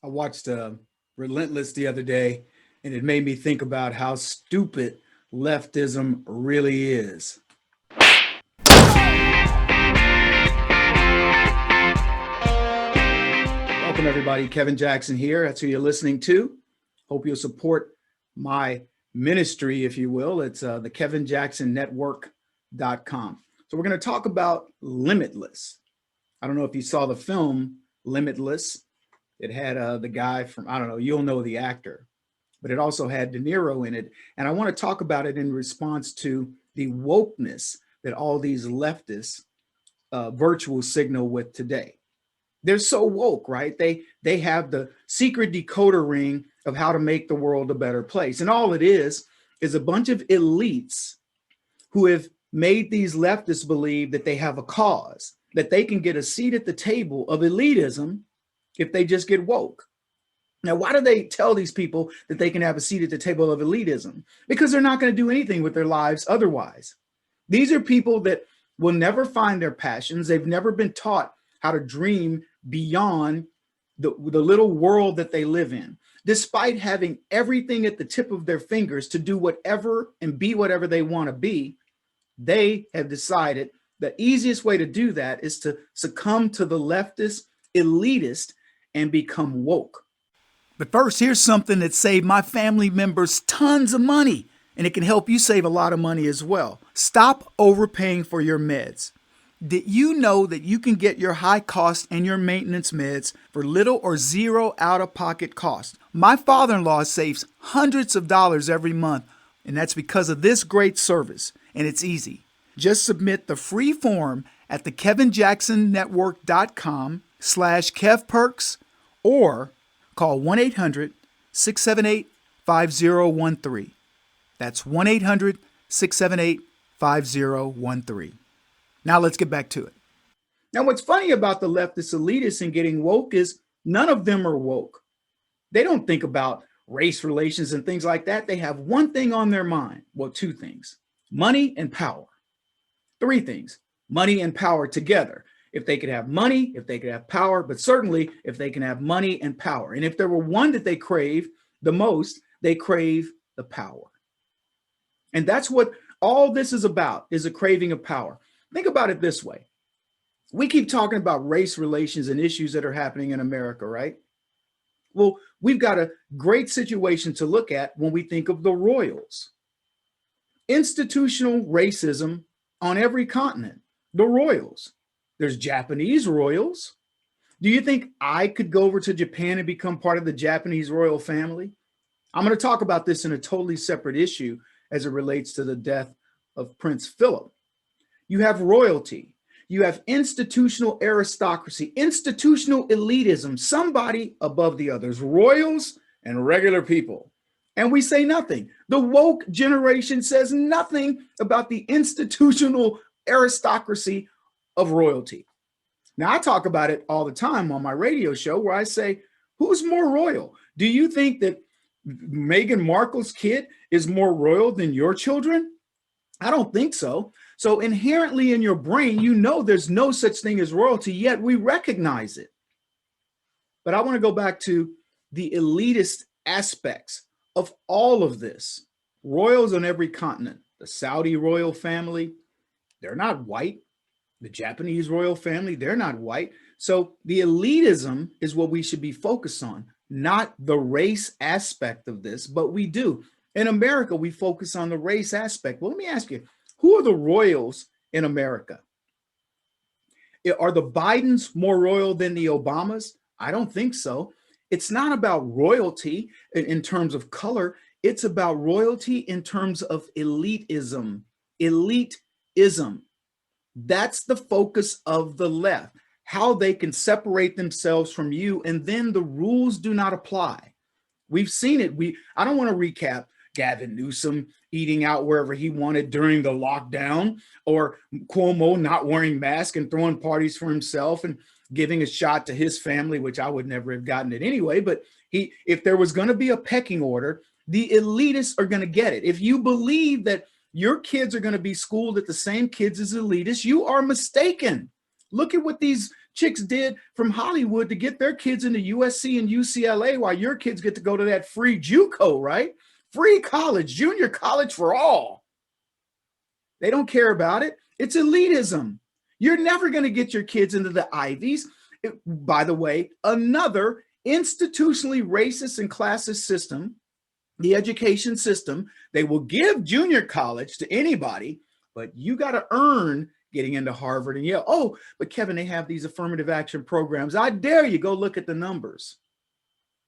I watched Relentless the other day, and it made me think about how stupid leftism really is. Welcome, everybody. Kevin Jackson here. That's who you're listening to. Hope you'll support my ministry, if you will. It's the KevinJacksonNetwork.com. So we're going to talk about Limitless. I don't know if you saw the film Limitless. It had the guy from, I don't know, you'll know the actor, but it also had De Niro in it. And I want to talk about it in response to the wokeness that all these leftists virtual signal with today. They're so woke, right? They have the secret decoder ring of how to make the world a better place. And all it is a bunch of elites who have made these leftists believe that they have a cause, that they can get a seat at the table of elitism if they just get woke. Now, why do they tell these people that they can have a seat at the table of elitism? Because they're not going to do anything with their lives otherwise. These are people that will never find their passions. They've never been taught how to dream beyond the little world that they live in, despite having everything at the tip of their fingers to do whatever and be whatever they want to be. They have decided the easiest way to do that is to succumb to the leftist, elitist, and become woke. But first, here's something that saved my family members tons of money, and it can help you save a lot of money as well. Stop overpaying for your meds. Did you know that you can get your high cost and your maintenance meds for little or zero out-of-pocket cost? My father-in-law saves hundreds of dollars every month, and that's because of this great service, and it's easy. Just submit the free form at the KevinJacksonNetwork.com/KevPerks or call 1-800-678-5013. That's 1-800-678-5013. Now let's get back to it. Now, what's funny about the leftist elitists and getting woke is none of them are woke. They don't think about race relations and things like that. They have one thing on their mind. Well, two things: money and power. Three things: money and power together. If they could have money, if they could have power, but certainly if they can have money and power. And if there were one that they crave the most, they crave the power. And that's what all this is about, is a craving of power. Think about it this way. We keep talking about race relations and issues that are happening in America, right? Well, we've got a great situation to look at when we think of the royals. Institutional racism on every continent, the royals. There's Japanese royals. Do you think I could go over to Japan and become part of the Japanese royal family? I'm going to talk about this in a totally separate issue as it relates to the death of Prince Philip. You have royalty. You have institutional aristocracy, institutional elitism, somebody above the others, royals and regular people. And we say nothing. The woke generation says nothing about the institutional aristocracy of royalty. Now, I talk about it all the time on my radio show where I say, who's more royal? Do you think that Meghan Markle's kid is more royal than your children? I don't think so. So inherently in your brain, you know there's no such thing as royalty, yet we recognize it. But I want to go back to the elitist aspects of all of this. Royals on every continent. The Saudi royal family, they're not white. The Japanese royal family, they're not white. So the elitism is what we should be focused on, not the race aspect of this, but we do. In America, we focus on the race aspect. Well, let me ask you, who are the royals in America? Are the Bidens more royal than the Obamas? I don't think so. It's not about royalty in terms of color. It's about royalty in terms of elitism. Elitism. That's the focus of the left, how they can separate themselves from you, and then the rules do not apply. We've seen it. I don't want to recap Gavin Newsom eating out wherever he wanted during the lockdown, or Cuomo not wearing masks and throwing parties for himself and giving a shot to his family, which I would never have gotten it anyway. But if there was going to be a pecking order, the elitists are going to get it. If you believe that your kids are going to be schooled at the same kids as elitists, you are mistaken. Look at what these chicks did from Hollywood to get their kids into USC and UCLA while your kids get to go to that free JUCO, right? Free college, junior college for all. They don't care about it. It's elitism. You're never going to get your kids into the Ivies. By the way, another institutionally racist and classist system, the education system. They will give junior college to anybody, but you got to earn getting into Harvard and Yale. Oh, but Kevin, they have these affirmative action programs. I dare you go look at the numbers.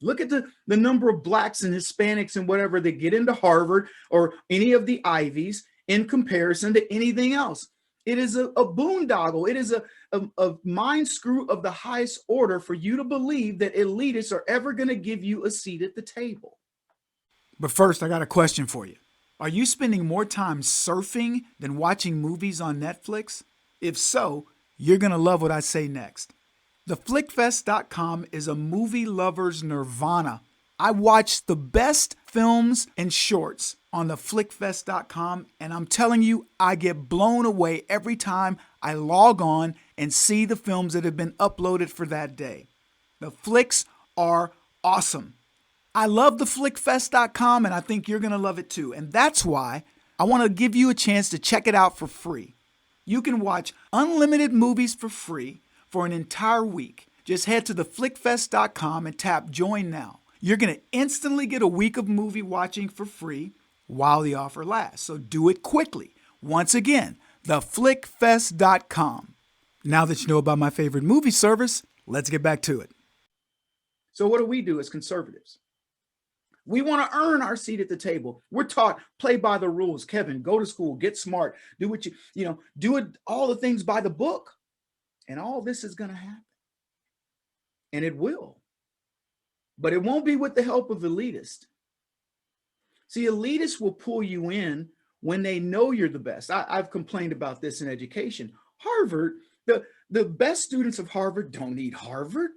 Look at the number of blacks and Hispanics and whatever that get into Harvard or any of the Ivies in comparison to anything else. It is a boondoggle. It is a mind screw of the highest order for you to believe that elitists are ever going to give you a seat at the table. But first, I got a question for you. Are you spending more time surfing than watching movies on Netflix? If so, you're going to love what I say next. TheFlickFest.com is a movie lover's nirvana. I watch the best films and shorts on TheFlickFest.com, and I'm telling you, I get blown away every time I log on and see the films that have been uploaded for that day. The flicks are awesome. I love TheFlickFest.com, and I think you're going to love it too. And that's why I want to give you a chance to check it out for free. You can watch unlimited movies for free for an entire week. Just head to TheFlickFest.com and tap Join Now. You're going to instantly get a week of movie watching for free while the offer lasts. So do it quickly. Once again, TheFlickFest.com. Now that you know about my favorite movie service, let's get back to it. So what do we do as conservatives? We want to earn our seat at the table. We're taught play by the rules. Kevin, go to school, get smart, do what do it, all the things by the book. And all this is going to happen. And it will. But it won't be with the help of elitists. See, elitists will pull you in when they know you're the best. I've complained about this in education. Harvard, the best students of Harvard don't need Harvard.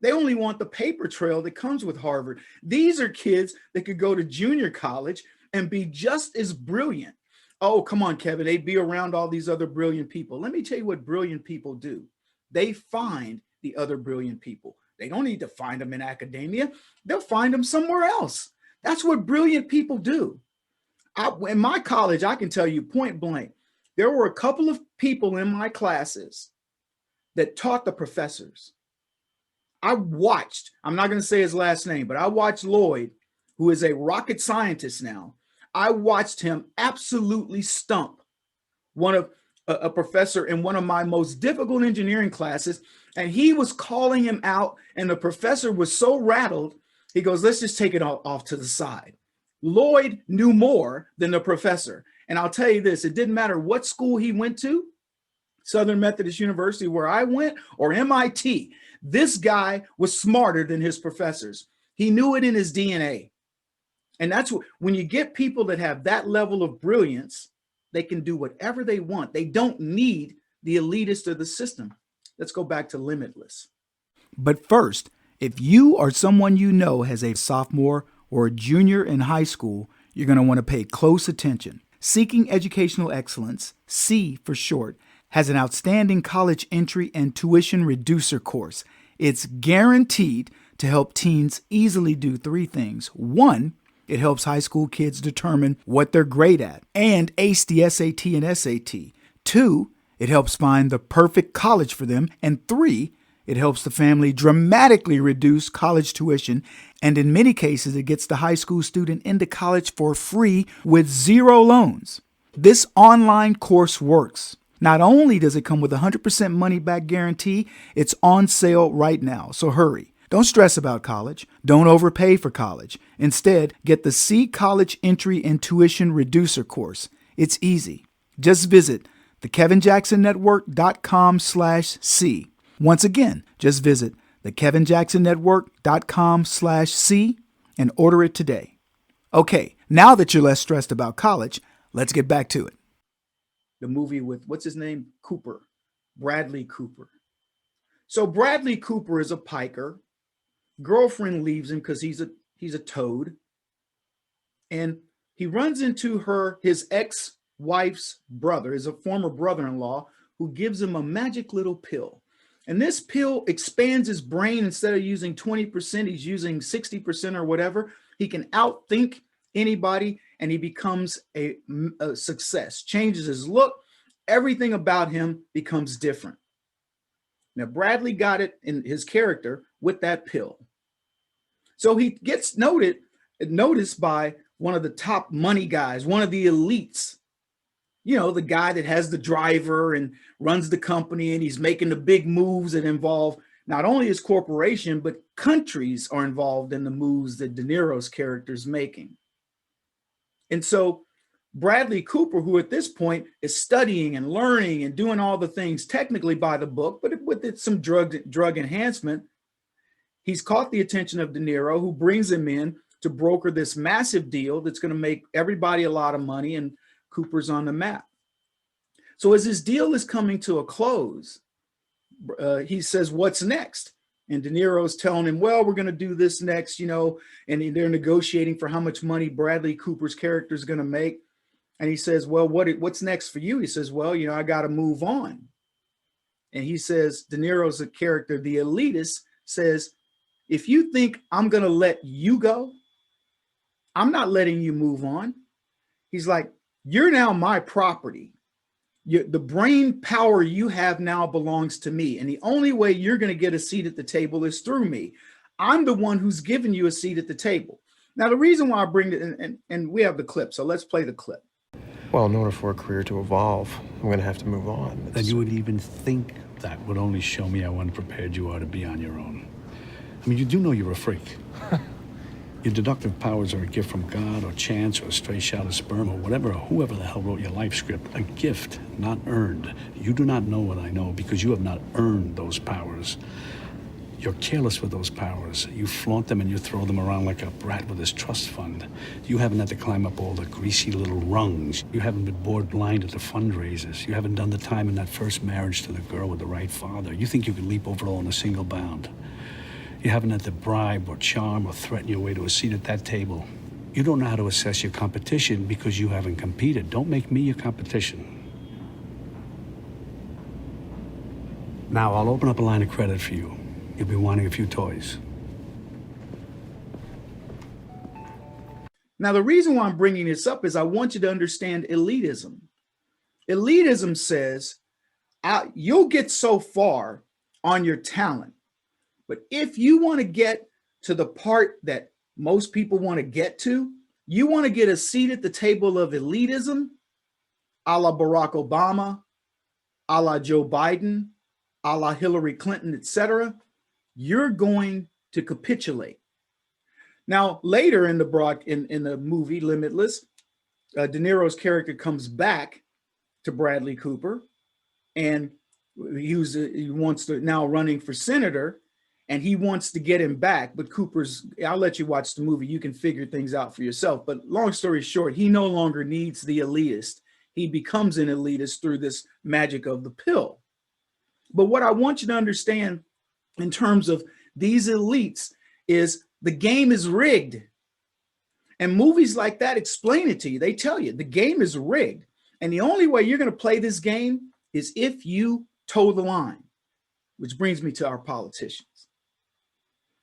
They only want the paper trail that comes with Harvard. These are kids that could go to junior college and be just as brilliant. Oh, come on, Kevin, they'd be around all these other brilliant people. Let me tell you what brilliant people do. They find the other brilliant people. They don't need to find them in academia. They'll find them somewhere else. That's what brilliant people do. In my college, I can tell you point blank, there were a couple of people in my classes that taught the professors. I watched, I'm not going to say his last name, but I watched Lloyd, who is a rocket scientist now. I watched him absolutely stump a professor in one of my most difficult engineering classes, and he was calling him out, and the professor was so rattled, he goes, let's just take it off to the side. Lloyd knew more than the professor. And I'll tell you this, it didn't matter what school he went to, Southern Methodist University where I went, or MIT, this guy was smarter than his professors. He knew it in his DNA. And that's what, when you get people that have that level of brilliance, they can do whatever they want. They don't need the elitist of the system. Let's go back to Limitless. But first, if you or someone you know has a sophomore or a junior in high school, you're going to want to pay close attention. Seeking Educational Excellence, C for short, has an outstanding college entry and tuition reducer course. It's guaranteed to help teens easily do three things. One, it helps high school kids determine what they're great at and ace the SAT and SAT. Two, it helps find the perfect college for them. And three, it helps the family dramatically reduce college tuition. And in many cases, it gets the high school student into college for free with zero loans. This online course works. Not only does it come with a 100% money back guarantee, it's on sale right now. So hurry. Don't stress about college. Don't overpay for college. Instead, get the C College Entry and Tuition Reducer course. It's easy. Just visit thekevinjacksonnetwork.com/C. Once again, just visit thekevinjacksonnetwork.com/C and order it today. Okay, now that you're less stressed about college, let's get back to it. The movie with, what's his name? Cooper. Bradley Cooper. So Bradley Cooper is a piker. Girlfriend leaves him because he's a toad. And he runs into his ex-wife's brother, is a former brother-in-law, who gives him a magic little pill. And this pill expands his brain. Instead of using 20%, he's using 60% or whatever. He can outthink anybody, and he becomes a success, changes his look. Everything about him becomes different. Now, Bradley got it in his character with that pill. So he gets noticed by one of the top money guys, one of the elites, you know, the guy that has the driver and runs the company, and he's making the big moves that involve not only his corporation, but countries are involved in the moves that De Niro's character is making. And so Bradley Cooper, who at this point is studying and learning and doing all the things technically by the book, but with some drug enhancement, he's caught the attention of De Niro, who brings him in to broker this massive deal that's going to make everybody a lot of money, and Cooper's on the map. So as this deal is coming to a close, he says, "What's next?" And De Niro's telling him, "Well, we're going to do this next, you know," and they're negotiating for how much money Bradley Cooper's character is going to make. And he says, "Well, what's next for you?" He says, "Well, you know, I got to move on." And he says, De Niro's a character, the elitist, says, "If you think I'm going to let you go, I'm not letting you move on." He's like, "You're now my property. The brain power you have now belongs to me. And the only way you're going to get a seat at the table is through me. I'm the one who's given you a seat at the table." Now, the reason why I bring it, and we have the clip, so let's play the clip. Well, in order for a career to evolve, I'm going to have to move on. That you would even think that would only show me how unprepared you are to be on your own. I mean, you do know you're a freak. Your deductive powers are a gift from God or chance or a stray shot of sperm or whatever, or whoever the hell wrote your life script. A gift, not earned. You do not know what I know because you have not earned those powers. You're careless with those powers. You flaunt them and you throw them around like a brat with his trust fund. You haven't had to climb up all the greasy little rungs. You haven't been bored blind at the fundraisers. You haven't done the time in that first marriage to the girl with the right father. You think you could leap over it all in a single bound. You haven't had to bribe or charm or threaten your way to a seat at that table. You don't know how to assess your competition because you haven't competed. Don't make me your competition. Now, I'll open up a line of credit for you. You'll be wanting a few toys. Now, the reason why I'm bringing this up is I want you to understand elitism. Elitism says you'll get so far on your talent, but if you want to get to the part that most people want to get to, you want to get a seat at the table of elitism, a la Barack Obama, a la Joe Biden, a la Hillary Clinton, etc., you're going to capitulate. Now, later in the movie Limitless, De Niro's character comes back to Bradley Cooper, and he wants to now running for senator, and he wants to get him back. But I'll let you watch the movie. You can figure things out for yourself. But long story short, he no longer needs the elitist. He becomes an elitist through this magic of the pill. But what I want you to understand in terms of these elites is the game is rigged. And movies like that explain it to you. They tell you the game is rigged. And the only way you're going to play this game is if you toe the line, which brings me to our politicians.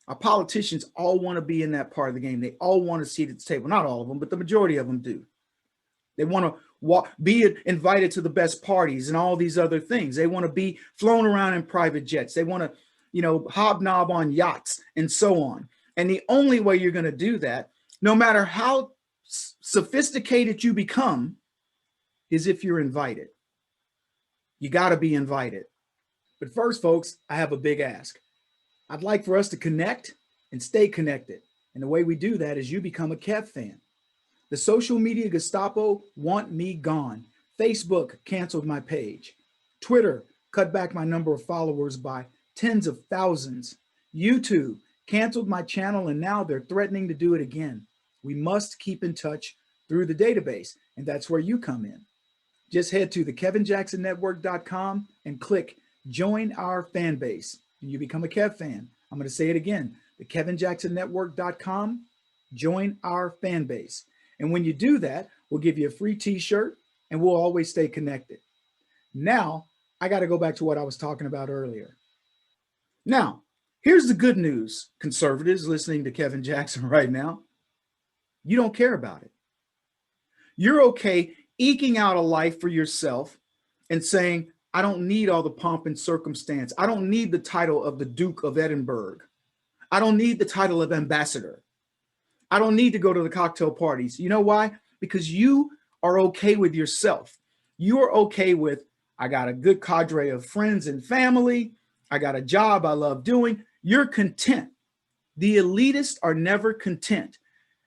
Our politicians all want to be in that part of the game. They all want to seat at the table. Not all of them, but the majority of them do. They want to be invited to the best parties and all these other things. They want to be flown around in private jets. They want to, hobnob on yachts and so on. And the only way you're going to do that, no matter how sophisticated you become, is if you're invited. You got to be invited. But first, folks, I have a big ask. I'd like for us to connect and stay connected. And the way we do that is you become a KEV fan. The social media Gestapo want me gone. Facebook canceled my page. Twitter cut back my number of followers by tens of thousands. YouTube canceled my channel, and now they're threatening to do it again. We must keep in touch through the database, and that's where you come in. Just head to thekevinjacksonnetwork.com and click Join Our Fan Base, and you become a KEV fan. I'm going to say it again, thekevinjacksonnetwork.com, join our fan base. And when you do that, we'll give you a free t-shirt, and we'll always stay connected. Now, I got to go back to what I was talking about earlier. Now, here's the good news, conservatives listening to Kevin Jackson right now. You don't care about it. You're okay eking out a life for yourself and saying, I don't need all the pomp and circumstance. I don't need the title of the Duke of Edinburgh. I don't need the title of ambassador. I don't need to go to the cocktail parties. You know why? Because you are okay with yourself. You are okay with, I got a good cadre of friends and family. I got a job I love doing. You're content. The elitists are never content.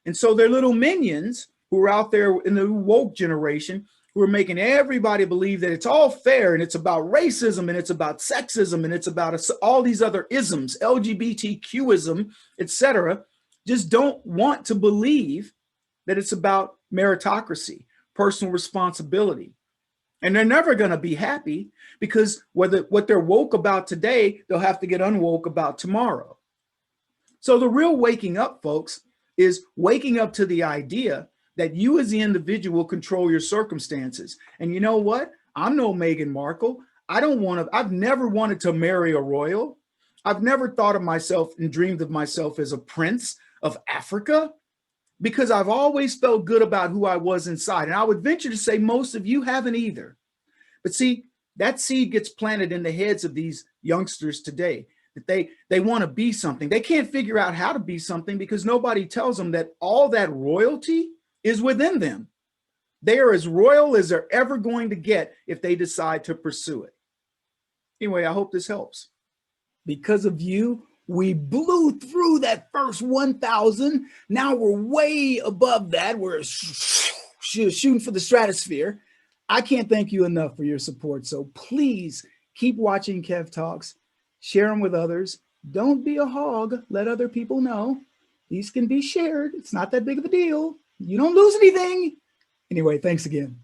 And so they're little minions who are out there in the woke generation who are making everybody believe that it's all fair and it's about racism and it's about sexism and it's about all these other isms, LGBTQism, etc. Just don't want to believe that it's about meritocracy, personal responsibility. And they're never going to be happy because what they're woke about today, they'll have to get unwoke about tomorrow. So the real waking up, folks, is waking up to the idea that you as the individual control your circumstances. And you know what? I'm no Meghan Markle. I've never wanted to marry a royal. I've never thought of myself and dreamed of myself as a prince of Africa because I've always felt good about who I was inside. And I would venture to say most of you haven't either. But see, that seed gets planted in the heads of these youngsters today, that they want to be something. They can't figure out how to be something because nobody tells them that all that royalty is within them. They are as royal as they're ever going to get if they decide to pursue it. Anyway, I hope this helps. Because of you, we blew through that first 1,000. Now we're way above that. We're shooting for the stratosphere. I can't thank you enough for your support. So please keep watching Kev Talks. Share them with others. Don't be a hog. Let other people know. These can be shared. It's not that big of a deal. You don't lose anything. Anyway, thanks again.